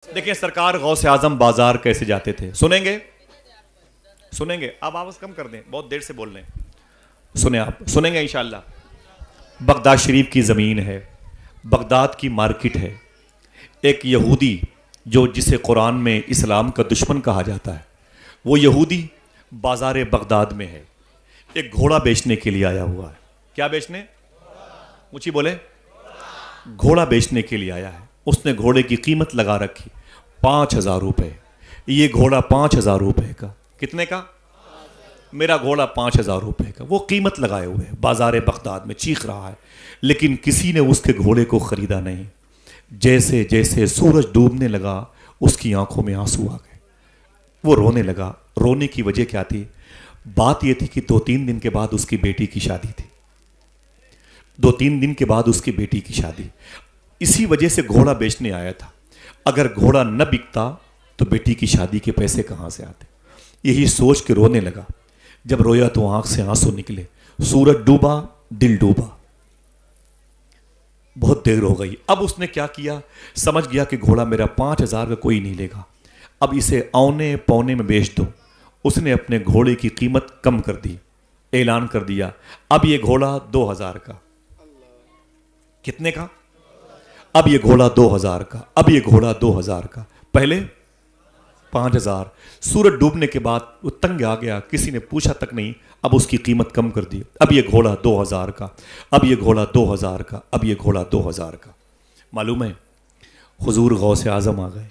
دیکھیں سرکار غوث اعظم بازار کیسے جاتے تھے، سنیں گے؟ آپ آواز کم کر دیں، بہت دیر سے بول رہے ہیں، سنیں، آپ سنیں گے انشاءاللہ۔ بغداد شریف کی زمین ہے، بغداد کی مارکیٹ ہے، ایک یہودی جو جسے قرآن میں اسلام کا دشمن کہا جاتا ہے، وہ یہودی بازار بغداد میں ہے، ایک گھوڑا بیچنے کے لیے آیا ہوا ہے۔ کیا بیچنے؟ مجھے بولے، گھوڑا بیچنے کے لیے آیا ہے۔ اس نے گھوڑے کی قیمت لگا رکھی 5,000 روپے۔ یہ گھوڑا 5,000 روپے کا، کتنے کا؟ میرا گھوڑا 5,000 روپے کا، وہ قیمت لگائے ہوئے ہے، بازار بغداد میں چیخ رہا ہے، لیکن کسی نے اس کے گھوڑے کو خریدا نہیں۔ جیسے جیسے سورج ڈوبنے لگا اس کی آنکھوں میں آنسو آ گئے، وہ رونے لگا۔ رونے کی وجہ کیا تھی؟ بات یہ تھی کہ 2-3 دن کے بعد اس کی بیٹی کی شادی تھی، 2-3 دن کے بعد اس کی بیٹی کی شادی، اسی وجہ سے گھوڑا بیچنے آیا تھا۔ اگر گھوڑا نہ بکتا تو بیٹی کی شادی کے پیسے کہاں سے آتے؟ یہی سوچ کے رونے لگا۔ جب رویا تو آنکھ سے آنسو نکلے، سورج ڈوبا، دل ڈوبا، بہت دیر ہو گئی۔ اب اس نے کیا کیا؟ سمجھ گیا کہ گھوڑا میرا 5,000 کا کوئی نہیں لے گا، اب اسے اونے پونے میں بیچ دو۔ اس نے اپنے گھوڑے کی قیمت کم کر دی، اعلان کر دیا اب یہ گھوڑا 2,000 کا۔ کتنے کا؟ اب یہ گھوڑا 2,000 کا، اب یہ گھوڑا 2,000 کا، پہلے 5,000۔ سورج ڈوبنے کے بعد وہ تنگ آ گیا، کسی نے پوچھا تک نہیں، اب اس کی قیمت کم کر دی، اب یہ گھوڑا 2,000 کا، اب یہ گھوڑا 2,000 کا، اب یہ گھوڑا 2,000 کا۔ معلوم ہے حضور غوث اعظم آ گئے۔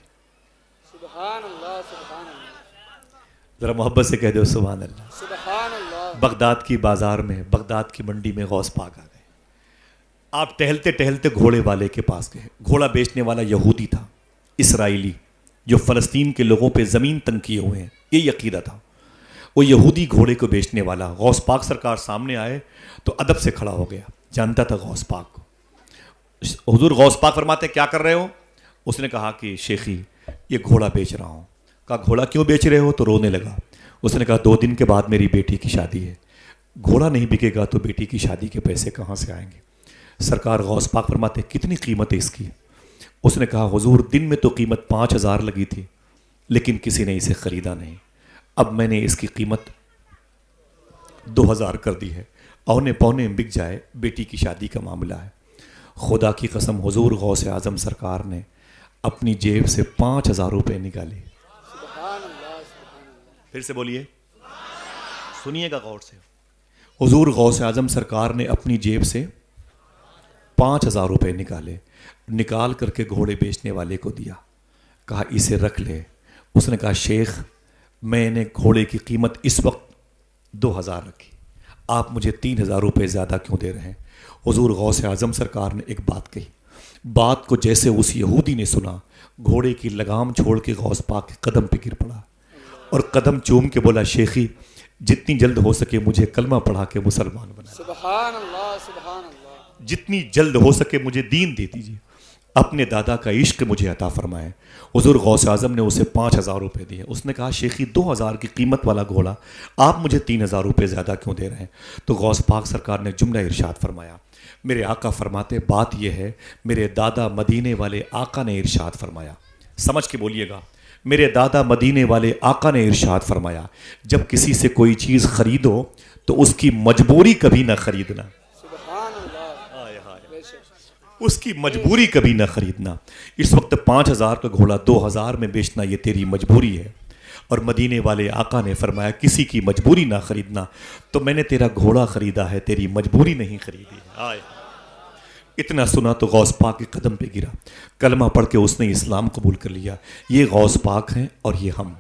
سبحان اللہ، سبحان اللہ، ذرا محبت سے کہہ دو سبحان اللہ۔ سبحان اللہ۔ بغداد کی بازار میں، بغداد کی منڈی میں غوث پاک آ گئے۔ آپ ٹہلتے ٹہلتے گھوڑے والے کے پاس گئے۔ گھوڑا بیچنے والا یہودی تھا، اسرائیلی، جو فلسطین کے لوگوں پہ زمین تنگ کیے ہوئے ہیں، یہ عقیدہ تھا۔ وہ یہودی گھوڑے کو بیچنے والا، غوث پاک سرکار سامنے آئے تو ادب سے کھڑا ہو گیا، جانتا تھا غوث پاک کو۔ حضور غوث پاک فرماتے کیا کر رہے ہو؟ اس نے کہا کہ شیخی یہ گھوڑا بیچ رہا ہوں۔ کہا گھوڑا کیوں بیچ رہے ہو؟ تو رونے لگا۔ اس نے کہا 2 دن کے بعد میری بیٹی کی شادی ہے، گھوڑا نہیں بکے گا تو بیٹی کی شادی کے پیسے کہاں سے آئیں گے؟ سرکار غوث پاک فرماتے کتنی قیمت ہے اس کی؟ اس نے کہا حضور دن میں تو قیمت 5,000 لگی تھی، لیکن کسی نے اسے خریدا نہیں، اب میں نے اس کی قیمت 2,000 کر دی ہے، اونے پونے بک جائے، بیٹی کی شادی کا معاملہ ہے۔ خدا کی قسم حضور غوث اعظم سرکار نے اپنی جیب سے 5,000 روپے نکالے۔ سبحان اللہ، سبحان اللہ۔ پھر سے بولیے، سنیے گا غور سے۔ حضور غوث اعظم سرکار نے اپنی جیب سے 5,000 روپے نکالے، نکال کر کے گھوڑے بیچنے والے کو دیا، کہا اسے رکھ لے۔ اس نے کہا شیخ میں نے گھوڑے کی قیمت اس وقت 2,000 رکھی، آپ مجھے 3,000 روپے زیادہ کیوں دے رہے ہیں؟ حضور غوث اعظم سرکار نے ایک بات کہی، بات کو جیسے اس یہودی نے سنا، گھوڑے کی لگام چھوڑ کے غوث پاک کے قدم پہ گر پڑا اور قدم چوم کے بولا شیخی جتنی جلد ہو سکے مجھے کلمہ پڑھا کے مسلمان بنا، سبحان اللہ، سبحان اللہ۔ جتنی جلد ہو سکے مجھے دین دے دیجیے، اپنے دادا کا عشق مجھے عطا فرمائے۔ حضور غوث اعظم نے اسے 5,000 روپے دیے۔ اس نے کہا شیخی 2,000 کی قیمت والا گھوڑا آپ مجھے 3,000 روپے زیادہ کیوں دے رہے ہیں؟ تو غوث پاک سرکار نے جملہ ارشاد فرمایا، میرے آقا فرماتے بات یہ ہے میرے دادا مدینے والے آقا نے ارشاد فرمایا، سمجھ کے بولیے گا، میرے دادا مدینے والے آقا نے ارشاد فرمایا جب کسی سے کوئی چیز خریدو تو اس کی مجبوری کبھی نہ خریدنا، سبحان اللہ، بے شک۔ اس کی مجبوری کبھی نہ خریدنا۔ اس وقت 5,000 کا گھوڑا 2,000 میں بیچنا یہ تیری مجبوری ہے، اور مدینے والے آقا نے فرمایا کسی کی مجبوری نہ خریدنا، تو میں نے تیرا گھوڑا خریدا ہے، تیری مجبوری نہیں خریدی ہے۔ آئے اتنا سنا تو غوث پاک کے قدم پہ گرا، کلمہ پڑھ کے اس نے اسلام قبول کر لیا۔ یہ غوث پاک ہیں اور یہ ہم۔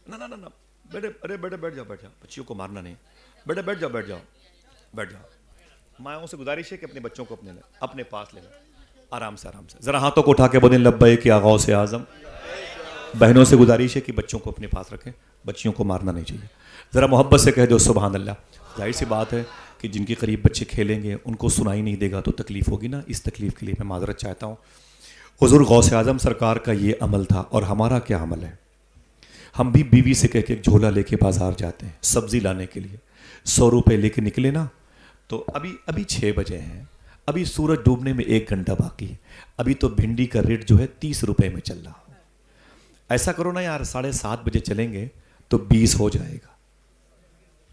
نہ نہ نہ بیٹے، ارے بیٹے بیٹھ جاؤ، بیٹھ جاؤ، بچیوں کو مارنا نہیں، بیٹے بیٹھ جاؤ، بیٹھ جاؤ، بیٹھ جاؤ۔ ماؤں سے گزارش ہے کہ اپنے بچوں کو اپنے پاس لے لیں، آرام سے آرام سے، ذرا ہاتھوں کو اٹھا کے بولیں لبیک یا غوث اعظم۔ بہنوں سے گزارش ہے کہ بچوں کو اپنے پاس رکھیں، بچیوں کو مارنا نہیں چاہیے، ذرا محبت سے کہہ دو سبحان اللہ۔ ظاہر سی بات ہے کہ جن کے قریب بچے کھیلیں گے ان کو سنائی نہیں دے گا تو تکلیف ہوگی نا، اس تکلیف کے لیے میں معذرت چاہتا ہوں۔ حضور غوث اعظم سرکار کا یہ عمل تھا، اور ہمارا کیا عمل ہے؟ ہم بھی بیوی سے کہہ کے ایک جھولا لے کے بازار جاتے ہیں سبزی لانے کے لیے، 100 روپے لے کے نکلے نا، تو ابھی 6 بجے ہیں، ابھی سورج ڈوبنے میں 1 گھنٹہ باقی ہے, ابھی تو بھنڈی کا ریٹ جو ہے 30 روپے میں چل رہا. ایسا کرو نا یار, 7:30 بجے چلیں گے تو 20 ہو جائے گا.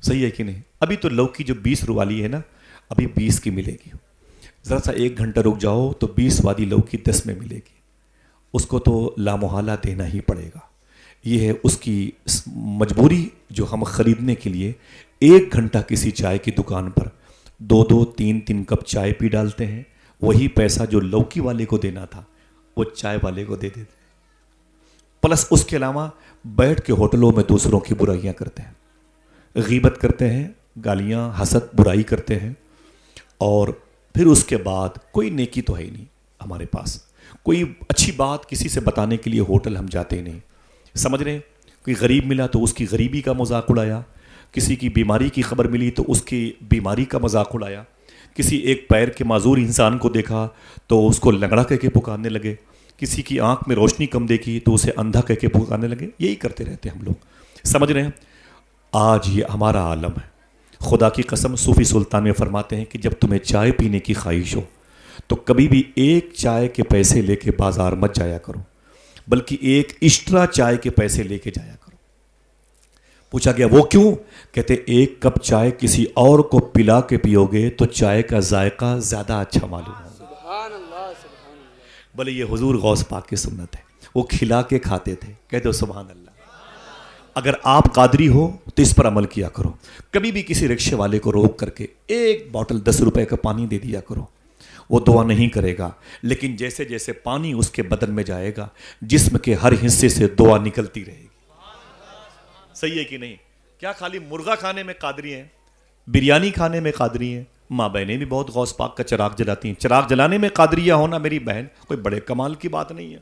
صحیح ہے کہ نہیں؟ ابھی تو لوکی جو 20 والی ہے نا, ابھی 20 کی ملے گی. ذرا سا 1 گھنٹہ رک جاؤ تو 20 والی لوکی 10 میں ملے گی. اس کو تو لامحالہ دینا ہی پڑے گا. یہ ہے اس کی مجبوری جو ہم خریدنے کے لیے 1 گھنٹہ کسی چائے کی دکان پر 2 3 کپ چائے پی ڈالتے ہیں. وہی پیسہ جو لوکی والے کو دینا تھا وہ چائے والے کو دے دیتے ہیں. پلس اس کے علاوہ بیٹھ کے ہوٹلوں میں دوسروں کی برائیاں کرتے ہیں, غیبت کرتے ہیں, گالیاں حسد برائی کرتے ہیں, اور پھر اس کے بعد کوئی نیکی تو ہے ہی نہیں ہمارے پاس. کوئی اچھی بات کسی سے بتانے کے لیے ہوٹل ہم جاتے ہی نہیں. سمجھ رہے ہیں؟ کوئی غریب ملا تو اس کی غریبی کا مذاق اڑایا, کسی کی بیماری کی خبر ملی تو اس کی بیماری کا مذاق اڑایا, کسی ایک پیر کے معذور انسان کو دیکھا تو اس کو لنگڑا کہہ کے پکارنے لگے, کسی کی آنکھ میں روشنی کم دیکھی تو اسے اندھا کہہ کے پکارنے لگے. یہی کرتے رہتے ہم لوگ. سمجھ رہے ہیں؟ آج یہ ہمارا عالم ہے. خدا کی قسم صوفی سلطان میں فرماتے ہیں کہ جب تمہیں چائے پینے کی خواہش ہو تو کبھی بھی ایک چائے کے پیسے لے کے بازار مت جایا کرو, بلکہ ایک ایکسٹرا چائے کے پیسے لے کے جایا کرو. پوچھا گیا وہ کیوں؟ کہتے 1 کپ چائے کسی اور کو پلا کے پیو گے تو چائے کا ذائقہ زیادہ اچھا معلوم ہوگا. سبحان اللہ سبحان اللہ. بھلے یہ حضور غوث پاک کی سنت ہے, وہ کھلا کے کھاتے تھے. کہتے ہو سبحان اللہ. اگر آپ قادری ہو تو اس پر عمل کیا کرو. کبھی بھی کسی رکشے والے کو روک کر کے 1 بوتل 10 روپے کا پانی دے دیا کرو. وہ دعا نہیں کرے گا, لیکن جیسے جیسے پانی اس کے بدن میں جائے گا جسم کے ہر حصے سے دعا نکلتی رہے گی. صحیح ہے کہ نہیں؟ کیا خالی مرغا کھانے میں قادری ہیں, بریانی کھانے میں قادری ہیں؟ ماں بہنیں بھی بہت غوث پاک کا چراغ جلاتی ہیں. چراغ جلانے میں قادریہ ہونا میری بہن کوئی بڑے کمال کی بات نہیں ہے.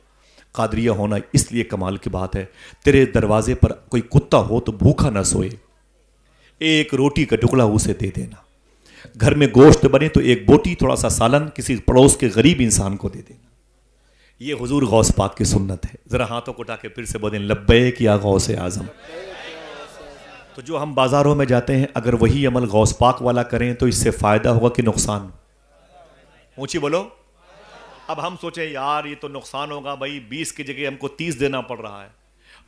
قادریہ ہونا اس لیے کمال کی بات ہے, تیرے دروازے پر کوئی کتا ہو تو بھوکا نہ سوئے, 1 روٹی کا ٹکڑا اسے دے دینا. گھر میں گوشت بنے تو 1 بوٹی تھوڑا سا سالن کسی پڑوس کے غریب انسان کو دے دینا. یہ حضور غوث پاک کی سنت ہے. ذرا ہاتھوں کو اٹھا کے پھر سے بولیں لبیک یا غوث اعظم. تو جو ہم بازاروں میں جاتے ہیں اگر وہی عمل غوث پاک والا کریں تو اس سے فائدہ ہوگا کہ نقصان؟ اونچی بولو. اب ہم سوچیں یار یہ تو نقصان ہوگا بھائی, 20 کی جگہ ہم کو 30 دینا پڑ رہا ہے.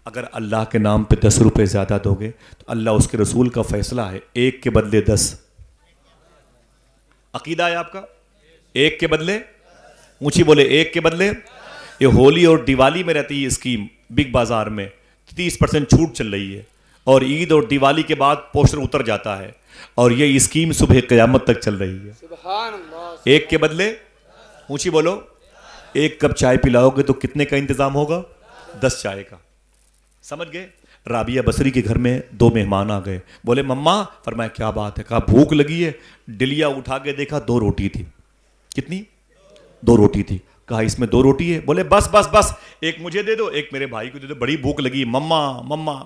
اگر اللہ کے نام پہ 10 روپے زیادہ دو گے تو اللہ اس کے رسول کا فیصلہ ہے 1 کے بدلے 10. عقیدہ ہے آپ کا؟ 1 کے بدلے, اونچی بولے 1 کے بدلے. یہ ہولی اور دیوالی میں رہتی ہے اسکیم, بگ بازار میں 30% چھوٹ چل رہی ہے, اور عید اور دیوالی کے بعد پوسٹر اتر جاتا ہے, اور یہ اسکیم صبح قیامت تک چل رہی ہے. سبحان اللہ. 1 کے بدلے, اونچی بولو, 1 کپ چائے پلاؤ گے تو کتنے کا انتظام ہوگا؟ 10 چائے کا. سمجھ گئے؟ رابعہ بصری کے گھر میں 2 مہمان آ گئے. بولے مما, فرمایا کیا بات ہے؟ کہا بھوک لگی ہے. ڈلیا اٹھا کے دیکھا 2 روٹی تھی. کتنی؟ 2 روٹی تھی. کہا اس میں 2 روٹی ہے. بولے بس بس بس, 1 مجھے دے دو, 1 میرے بھائی کو دے دو, بڑی بھوک لگی مما مما.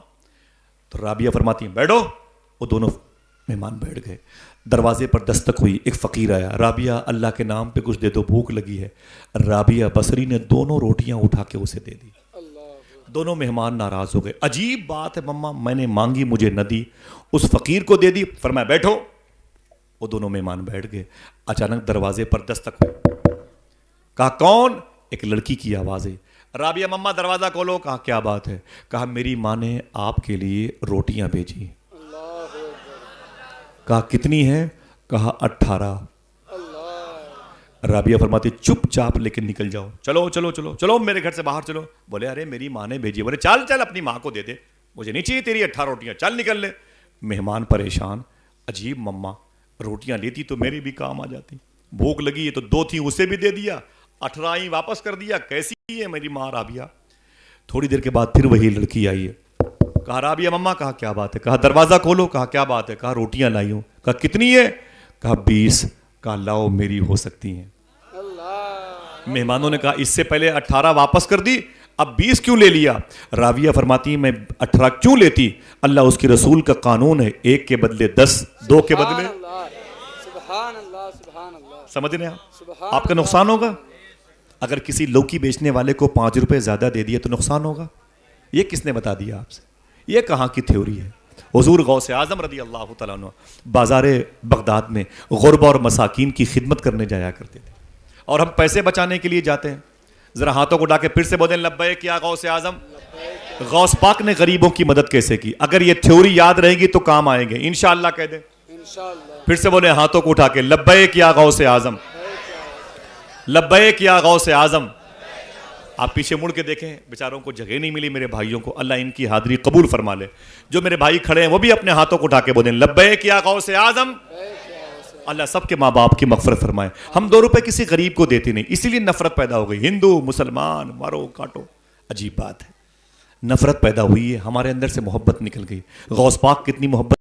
تو رابعہ فرماتی ہیں بیٹھو. وہ دونوں مہمان بیٹھ گئے. دروازے پر دستک ہوئی, ایک فقیر آیا. رابعہ اللہ کے نام پہ کچھ دے دو, بھوک لگی ہے. رابعہ بصری نے 2 روٹیاں اٹھا کے اسے دے دی. دونوں مہمان ناراض ہو گئے. عجیب بات ہے مما, میں نے مانگی مجھے نہ دی, اس فقیر کو دے دی. فرمایا بیٹھو. وہ دونوں مہمان بیٹھ گئے. اچانک دروازے پر دستک ہوئی. کہا کون؟ ایک لڑکی کی آواز ہے. رابعہ مما دروازہ کھولو. کہا کیا بات ہے؟ کہا میری ماں نے آپ کے لیے روٹیاں بھیجی. کہا کتنی ہے؟ کہا 18. رابعہ فرماتی چپ چاپ لیکن نکل جاؤ, چلو چلو چلو چلو میرے گھر سے باہر چلو. بولے ارے میری ماں نے بھیجی. بولے چل چل اپنی ماں کو دے دے, مجھے نہیں چاہیے تیری 18 روٹیاں, چل نکل لے. مہمان پریشان, عجیب مما روٹیاں لیتی تو میری بھی کام آ جاتی. بھوک لگی ہے تو 2 تھی اسے بھی دے دیا, 18 ہی واپس کر دیا. کیسی ہے میری ماں رابعہ. تھوڑی دیر کے بعد پھر وہی لڑکی آئی ہے. کہا رابعہ مما. کہا کیا بات ہے؟ کہا دروازہ کھولو. کہا کیا بات ہے؟ کہا روٹیاں لائی ہوں. کہا کتنی ہے؟ کہا 20. کہا لاؤ میری ہو سکتی ہیں. مہمانوں نے کہا اس سے پہلے 18 واپس کر دی, اب 20 کیوں لے لیا؟ رابعہ فرماتی ہیں میں 18 کیوں لیتی؟ اللہ اس کے رسول کا قانون ہے 1 کے بدلے 10, 2 کے بدلے. سمجھ رہے ہیں آپ کا نقصان ہوگا. اگر کسی لوکی بیچنے والے کو 5 روپے زیادہ دے دیا تو نقصان ہوگا. یہ کس نے بتا دیا آپ سے؟ یہ کہاں کی تھیوری ہے؟ حضور غوث اعظم رضی اللہ تعالیٰ عنہ بازار بغداد میں غربا اور مساکین کی خدمت کرنے جایا کرتے تھے. اور ہم پیسے بچانے کے لیے جاتے ہیں. ذرا ہاتھوں کو اٹھا کے پھر سے بولیں لبیک یا غوث اعظم. غوث پاک نے غریبوں کی مدد کیسے کی؟ اگر یہ تھیوری یاد رہے گی تو کام آئیں گے انشاءاللہ. کہہ دیں انشاءاللہ. پھر سے بولیں ہاتھوں کو اٹھا کے لبیک یا غوث اعظم. لبیک یا غوث اعظم. آپ پیچھے مڑ کے دیکھیں, بیچاروں کو جگہ نہیں ملی میرے بھائیوں کو, اللہ ان کی حاضری قبول فرما لے. جو میرے بھائی کھڑے ہیں وہ بھی اپنے ہاتھوں کو اٹھا کے بولیں لبیک یا غوث اعظم. اللہ سب کے ماں باپ کی مغفرت فرمائے. ہم 2 روپے کسی غریب کو دیتے نہیں, اسی لیے نفرت پیدا ہو گئی. ہندو مسلمان مارو کاٹو, عجیب بات ہے. نفرت پیدا ہوئی ہے, ہمارے اندر سے محبت نکل گئی. غوث پاک کتنی محبت